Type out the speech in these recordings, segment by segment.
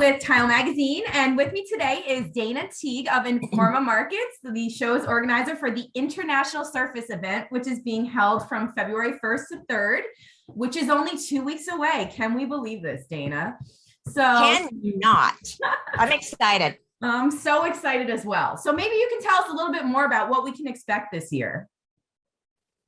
with Tile Magazine, and with me today is Dana Teague of Informa Markets, the show's organizer for the International Surface event, which is being held from February 1st to 3rd, which is only 2 weeks away. Can we believe this, Dana? Can not. I'm excited. I'm so excited as well. So maybe you can tell us a little bit more about what we can expect this year.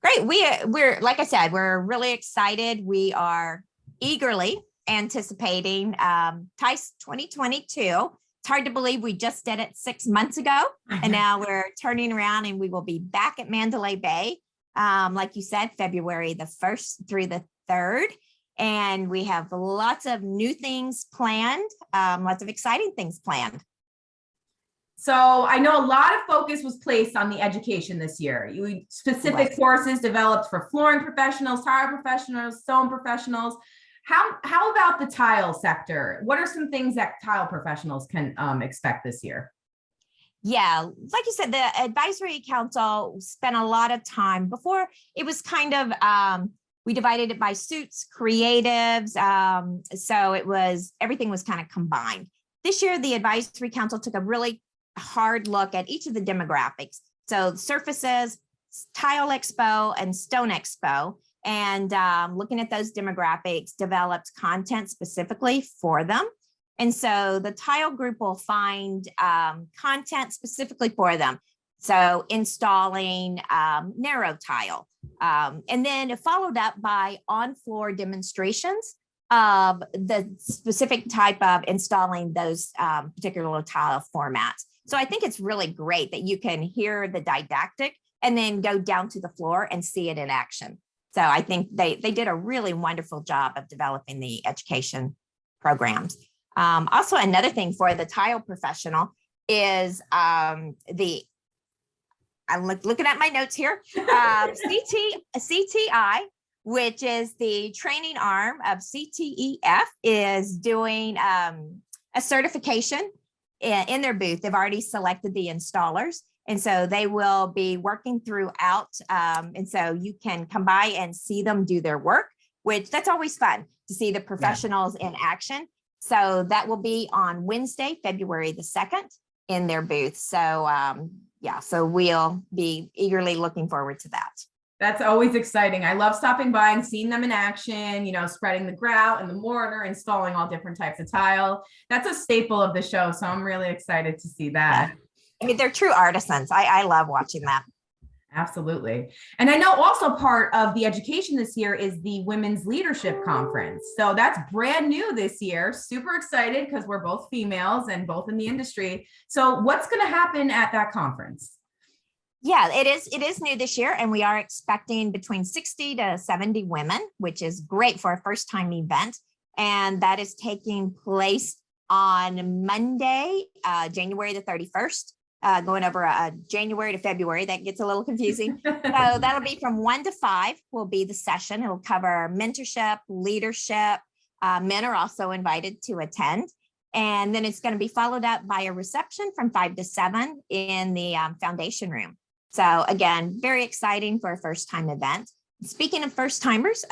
Great. We're like I said, we're really excited. We are eagerly anticipating TISE 2022. It's hard to believe we just did it 6 months ago, and now we're turning around and we will be back at Mandalay Bay, like you said, February the 1st through the 3rd. And we have lots of new things planned, lots of exciting things planned. So I know a lot of focus was placed on the education this year. Specific courses developed for flooring professionals, tile professionals, stone professionals. How about the tile sector? What are some things that tile professionals can expect this year? Yeah, like you said, the advisory council spent a lot of time before. It was kind of, we divided it by suits, creatives. So everything was kind of combined. This year, the advisory council took a really hard look at each of the demographics. So surfaces, Tile Expo and Stone Expo, and looking at those demographics, developed content specifically for them. And so the tile group will find content specifically for them. So installing narrow tile, and then followed up by on-floor demonstrations of the specific type of installing those particular tile formats. So I think it's really great that you can hear the didactic and then go down to the floor and see it in action. So I think they did a really wonderful job of developing the education programs. Also, another thing for the tile professional is I'm looking at my notes here, CTI, which is the training arm of CTEF, is doing a certification in their booth. They've already selected the installers. And so they will be working throughout. And so you can come by and see them do their work, which that's always fun to see the professionals in action. So that will be on Wednesday, February the 2nd in their booth. So so we'll be eagerly looking forward to that. That's always exciting. I love stopping by and seeing them in action, spreading the grout and the mortar, installing all different types of tile. That's a staple of the show. So I'm really excited to see that. Yeah. I mean, they're true artisans. I love watching that. Absolutely. And I know also part of the education this year is the Women's Leadership Conference. So that's brand new this year. Super excited because we're both females and both in the industry. So what's going to happen at that conference? Yeah, it is new this year, and we are expecting between 60 to 70 women, which is great for a first time event. And that is taking place on Monday, January the 31st. Going over January to February, that gets a little confusing. So that'll be from 1 to 5 will be the session. It'll cover mentorship, leadership. Men are also invited to attend. And then it's going to be followed up by a reception from 5 to 7 in the foundation room. So again, very exciting for a first time event. Speaking of first timers,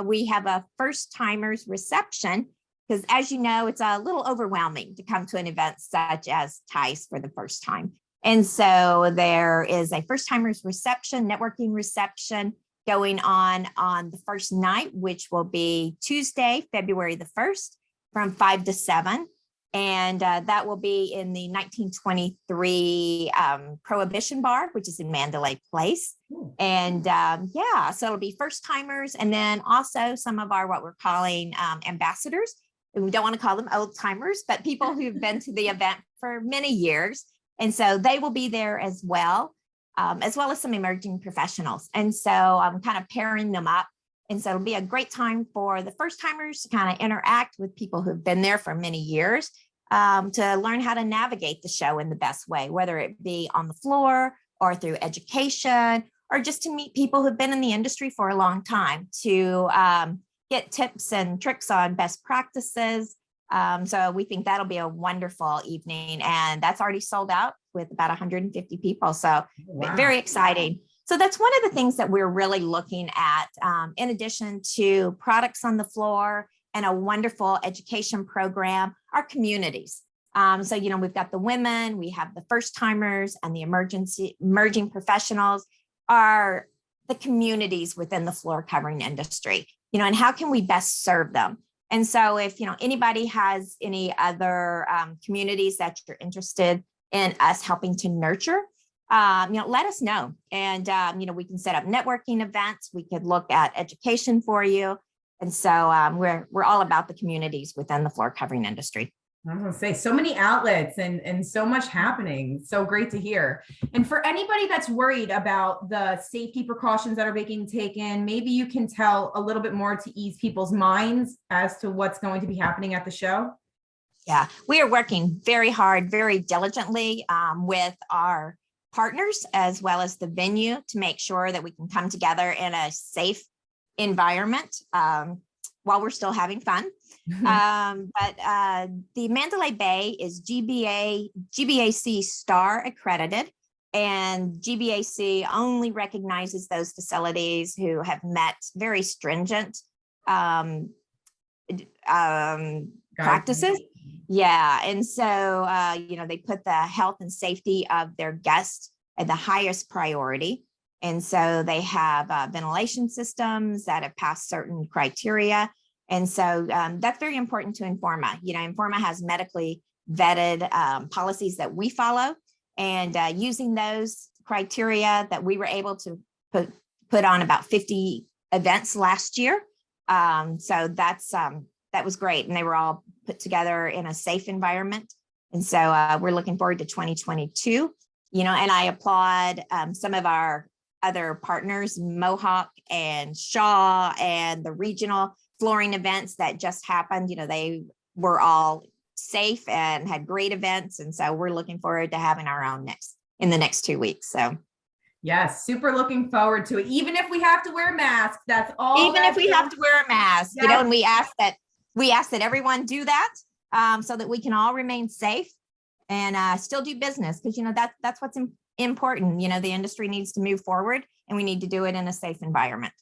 we have a first timers reception, because as you know, it's a little overwhelming to come to an event such as TISE for the first time. And so there is a first timers reception, networking reception going on the first night, which will be Tuesday, February the 1st from 5 to 7. And that will be in the 1923 Prohibition Bar, which is in Mandalay Place. And so it'll be first timers, and then also some of our what we're calling ambassadors. And we don't want to call them old timers, but people who've been to the event for many years. And so they will be there as well as some emerging professionals. And so I'm kind of pairing them up. And so it'll be a great time for the first timers to kind of interact with people who've been there for many years, to learn how to navigate the show in the best way, whether it be on the floor or through education, or just to meet people who've been in the industry for a long time, to get tips and tricks on best practices. So we think that'll be a wonderful evening, and that's already sold out with about 150 people. So very exciting. So that's one of the things that we're really looking at, in addition to products on the floor and a wonderful education program are communities. So, we've got the women, we have the first timers, and the emerging professionals are the communities within the floor covering industry, and how can we best serve them? And so if, anybody has any other communities that you're interested in us helping to nurture, let us know. And, we can set up networking events. We could look at education for you. And so we're all about the communities within the floor covering industry. I was gonna say, so many outlets and so much happening. So great to hear. And for anybody that's worried about the safety precautions that are being taken, maybe you can tell a little bit more to ease people's minds as to what's going to be happening at the show. Yeah, we are working very hard, very diligently with our partners as well as the venue to make sure that we can come together in a safe environment while we're still having fun. But the Mandalay Bay is GBAC star accredited, and GBAC only recognizes those facilities who have met very stringent practices. Yeah. And so, they put the health and safety of their guests at the highest priority. And so they have ventilation systems that have passed certain criteria. And so that's very important to Informa. Informa has medically vetted policies that we follow, and using those criteria that we were able to put on about 50 events last year. So that was great. And they were all put together in a safe environment. And so we're looking forward to 2022, and I applaud some of our other partners, Mohawk and Shaw, and the regional flooring events that just happened. They were all safe and had great events. And so we're looking forward to having our own in the next 2 weeks. So yes, super looking forward to it. Even if we have to wear masks, that's all. Even if we have to wear a mask, yes. And we ask that everyone do that so that we can all remain safe and still do business, because that's what's important. The industry needs to move forward, and we need to do it in a safe environment.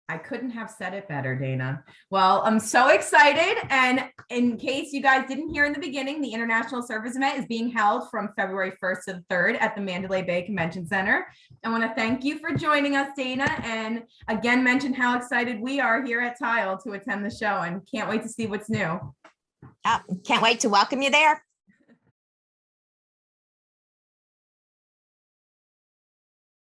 I couldn't have said it better, Dana. Well, I'm so excited. And in case you guys didn't hear in the beginning, the International Service Event is being held from February 1st to the 3rd at the Mandalay Bay Convention Center. I want to thank you for joining us, Dana, and again, mention how excited we are here at TISE to attend the show, and can't wait to see what's new. Can't wait to welcome you there.